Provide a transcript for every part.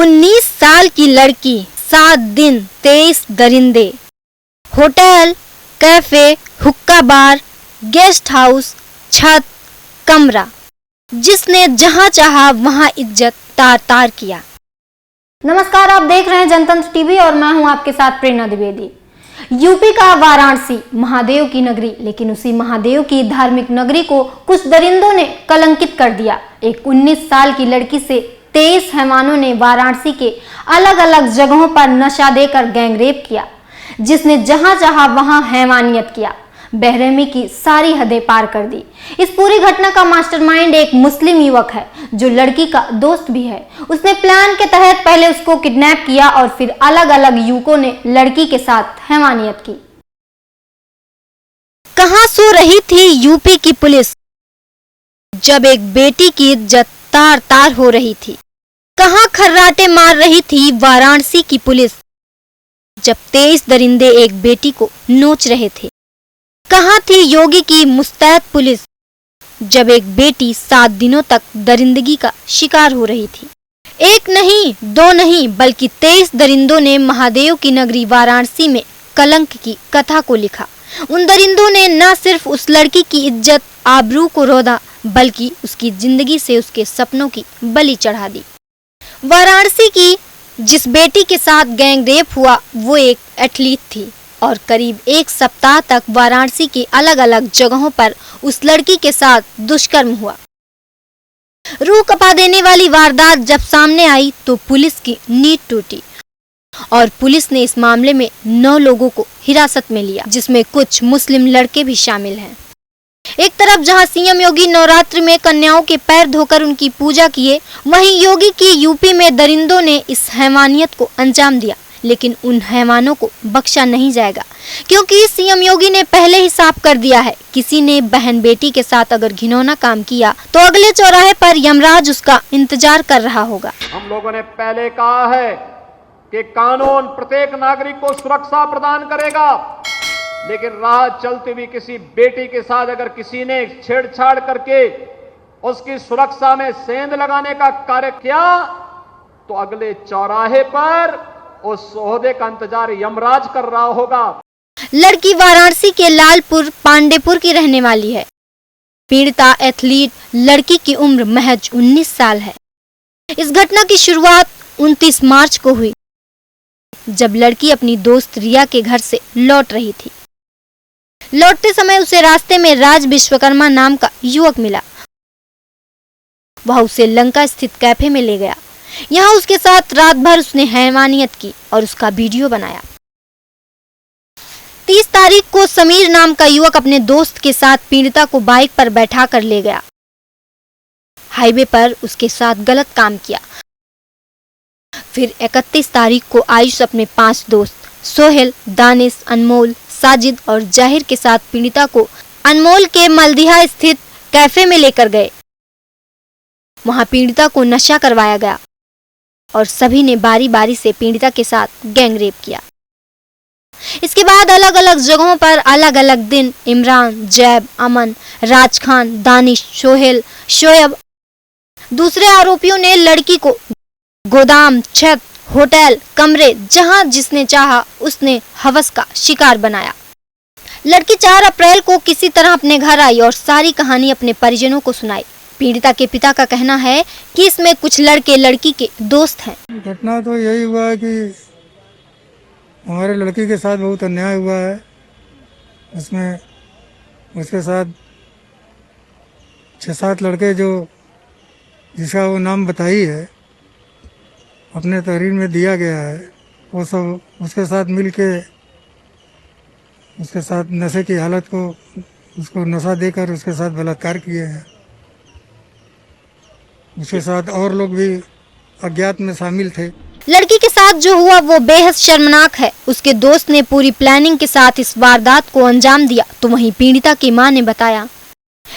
19 साल की लड़की, 7 दिन, 23 दरिंदे। होटल, कैफे, हुक्का बार, गेस्ट हाउस, छत, कमरा, जिसने जहां चाहा वहां इज्जत तार तार किया। नमस्कार, आप देख रहे हैं जनतंत्र टीवी और मैं हूं आपके साथ प्रेरणा द्विवेदी। यूपी का वाराणसी महादेव की नगरी, लेकिन उसी महादेव की धार्मिक नगरी को कुछ दरिंदों ने कलंकित कर दिया। एक 19 साल की लड़की से 23 हैवानों ने वाराणसी के अलग अलग जगहों पर नशा देकर गैंगरेप किया, जिसने जहां चाहा वहां हैवानियत किया, बेरहमी की सारी हदें पार कर दी। इस पूरी घटना का मास्टरमाइंड एक मुस्लिम युवक है जो लड़की का दोस्त भी है। उसने प्लान के तहत पहले उसको किडनैप किया और फिर अलग अलग युवकों ने लड़की के साथ हैवानियत की। कहां सो रही थी यूपी की पुलिस जब एक बेटी की इज्जत तार तार हो रही थी? कहां खर्राटे मार रही थी वाराणसी की पुलिस जब 23 दरिंदे एक बेटी को नोच रहे थे? कहां थी योगी की मुस्तैद पुलिस जब एक बेटी 7 दिनों तक दरिंदगी का शिकार हो रही थी? एक नहीं, दो नहीं, बल्कि 23 दरिंदों ने महादेव की नगरी वाराणसी में कलंक की कथा को लिखा। उन दरिंदों ने न सिर्फ उस लड़की की इज्जत आबरू को रौंदा, बल्कि उसकी जिंदगी से उसके सपनों की बलि चढ़ा दी। वाराणसी की जिस बेटी के साथ गैंगरेप हुआ वो एक एथलीट थी और करीब 1 सप्ताह तक वाराणसी की अलग अलग जगहों पर उस लड़की के साथ दुष्कर्म हुआ। रूह कपा देने वाली वारदात जब सामने आई तो पुलिस की नींद टूटी और पुलिस ने इस मामले में 9 लोगों को हिरासत में लिया, जिसमें कुछ मुस्लिम लड़के भी शामिल हैं। एक तरफ जहां सीएम योगी नवरात्रि में कन्याओं के पैर धोकर उनकी पूजा किए, वहीं योगी की यूपी में दरिंदों ने इस हैवानियत को अंजाम दिया। लेकिन उन हैवानों को बख्शा नहीं जाएगा, क्योंकि सीएम योगी ने पहले ही साफ कर दिया है, किसी ने बहन बेटी के साथ अगर घिनौना काम किया तो अगले चौराहे पर यमराज उसका इंतजार कर रहा होगा। हम लोगों ने पहले कहा है कि कानून प्रत्येक नागरिक को सुरक्षा प्रदान करेगा, लेकिन राह चलती हुई किसी बेटी के साथ अगर किसी ने छेड़छाड़ करके उसकी सुरक्षा में सेंध लगाने का कार्य किया तो अगले चौराहे पर उस ओहदे का इंतजार यमराज कर रहा होगा। लड़की वाराणसी के लालपुर पांडेपुर की रहने वाली है। पीड़िता एथलीट लड़की की उम्र महज 19 साल है। इस घटना की शुरुआत 29 मार्च को हुई, जब लड़की अपनी दोस्त रिया के घर से लौट रही थी। लौटते समय उसे रास्ते में राज विश्वकर्मा नाम का युवक मिला। वह उसे लंका स्थित कैफे में ले गया। यहाँ उसके साथ रात भर उसने हैवानियत की और उसका वीडियो बनाया। 30 तारीख को समीर नाम का युवक अपने दोस्त के साथ पीड़िता को बाइक पर बैठा कर ले गया। हाईवे पर उसके साथ गलत काम किया। फिर 31 तारीख को आयुष अपने 5 दोस्त सोहेल, दानिश, अनमोल, साजिद और जाहिर के साथ पीड़िता को अनमोल के मलदिहा स्थित कैफे में लेकर गए। वहां पीड़िता को नशा करवाया गया और सभी ने बारी बारी से पीड़िता के साथ गैंगरेप किया। इसके बाद अलग अलग जगहों पर अलग अलग दिन इमरान, जैब, अमन, राज खान, दानिश, सोहेल, शोएब, दूसरे आरोपियों ने लड़की को गोदाम, छत, होटल, कमरे, जहां जिसने चाहा उसने हवस का शिकार बनाया। लड़की 4 अप्रैल को किसी तरह अपने घर आई और सारी कहानी अपने परिजनों को सुनाई। पीड़िता के पिता का कहना है कि इसमें कुछ लड़के लड़की के दोस्त हैं। घटना तो यही हुआ है कि हमारे लड़की के साथ बहुत अन्याय हुआ है। उसमें उसके साथ 6-7 लड़के जो जिसका वो नाम बताई है अपने तहरीर में दिया गया है, वो सब उसके साथ मिल के उसके साथ नशे की हालत को उसको नशा देकर उसके साथ बलात्कार किए हैं। उसके साथ और लोग भी अज्ञात में शामिल थे। लड़की के साथ जो हुआ वो बेहद शर्मनाक है। उसके दोस्त ने पूरी प्लानिंग के साथ इस वारदात को अंजाम दिया। तो वहीं पीड़िता की मां ने बताया,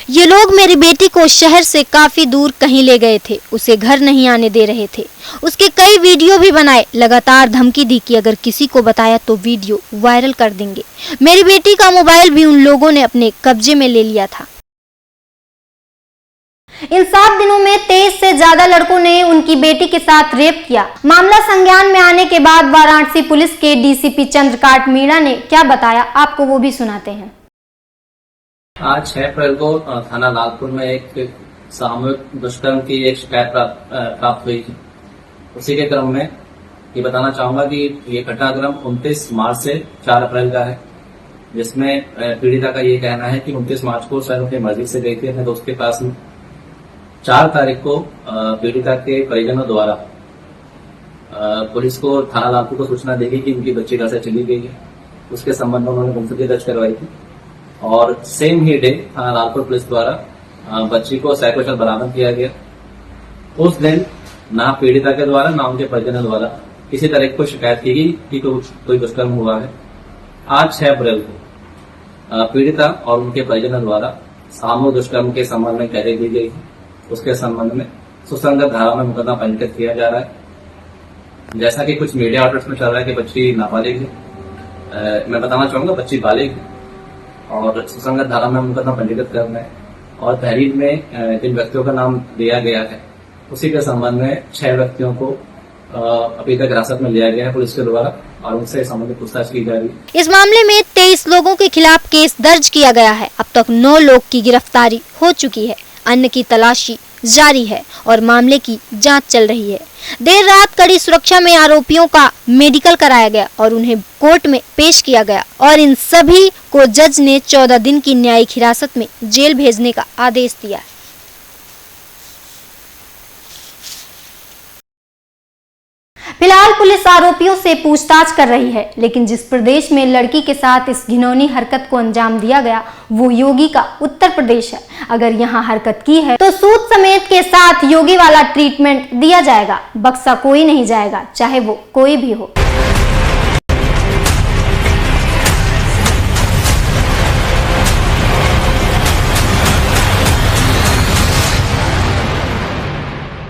ये लोग मेरी बेटी को शहर से काफी दूर कहीं ले गए थे, उसे घर नहीं आने दे रहे थे। उसके कई वीडियो भी बनाए, लगातार धमकी दी कि अगर किसी को बताया तो वीडियो वायरल कर देंगे। मेरी बेटी का मोबाइल भी उन लोगों ने अपने कब्जे में ले लिया था। इन 7 दिनों में 23 से ज्यादा लड़कों ने उनकी बेटी के साथ रेप किया। मामला संज्ञान में आने के बाद वाराणसी पुलिस के डीसीपी चंद्रकांत मीणा ने क्या बताया, आपको वो भी सुनाते हैं। आज 6 अप्रैल को थाना लालपुर में एक सामूहिक दुष्कर्म की एक शिकायत प्राप्त हुई थी। उसी के क्रम में ये बताना चाहूंगा कि ये घटनाक्रम 29 मार्च से 4 अप्रैल का है, जिसमें पीड़िता का ये कहना है कि 29 मार्च को सर अपनी मर्जी से गई थी अपने दोस्त के पास में। 4 तारीख को पीड़िता के परिजनों द्वारा पुलिस को थाना लालपुर को सूचना दी गई कि उनकी बच्ची घर से चली गई है। उसके संबंध में उन्होंने गुमशुदगी दर्ज करवाई थी और सेम ही डे थाना लालपुर पुलिस द्वारा बच्ची को सकुशल बरामद किया गया। उस दिन ना पीड़िता के द्वारा ना उनके परिजनों द्वारा किसी तरह की कोई शिकायत की गई कि कोई दुष्कर्म हुआ है। आज 6 अप्रैल को पीड़िता और उनके परिजनों द्वारा सामूहिक दुष्कर्म के संबंध में कार्रवाई की गई है। उसके संबंध में सुसंगत धारा में मुकदमा पंजीकृत किया जा रहा है। जैसा कि कुछ मीडिया आउटलेट्स में चल रहा है कि बच्ची नाबालिग है, मैं बताना चाहूंगा बच्ची बालिग है और सुसंगत धारा में मुकदमा पंजीकृत करना है और तहरीर में जिन व्यक्तियों का नाम दिया गया है उसी के संबंध में 6 व्यक्तियों को अभी तक हिरासत में लिया गया है पुलिस के द्वारा और उनसे संबंधित पूछताछ की जा रही है। इस मामले में 23 लोगों के खिलाफ केस दर्ज किया गया है। अब तक 9 लोग की गिरफ्तारी हो चुकी है, अन्य की तलाशी जारी है और मामले की जांच चल रही है। देर रात कड़ी सुरक्षा में आरोपियों का मेडिकल कराया गया और उन्हें कोर्ट में पेश किया गया और इन सभी को जज ने 14 दिन की न्यायिक हिरासत में जेल भेजने का आदेश दिया। फिलहाल पुलिस आरोपियों से पूछताछ कर रही है, लेकिन जिस प्रदेश में लड़की के साथ इस घिनौनी हरकत को अंजाम दिया गया वो योगी का उत्तर प्रदेश है। अगर यहाँ हरकत की है तो सूद समेत के साथ योगी वाला ट्रीटमेंट दिया जाएगा। बक्सा कोई नहीं जाएगा, चाहे वो कोई भी हो।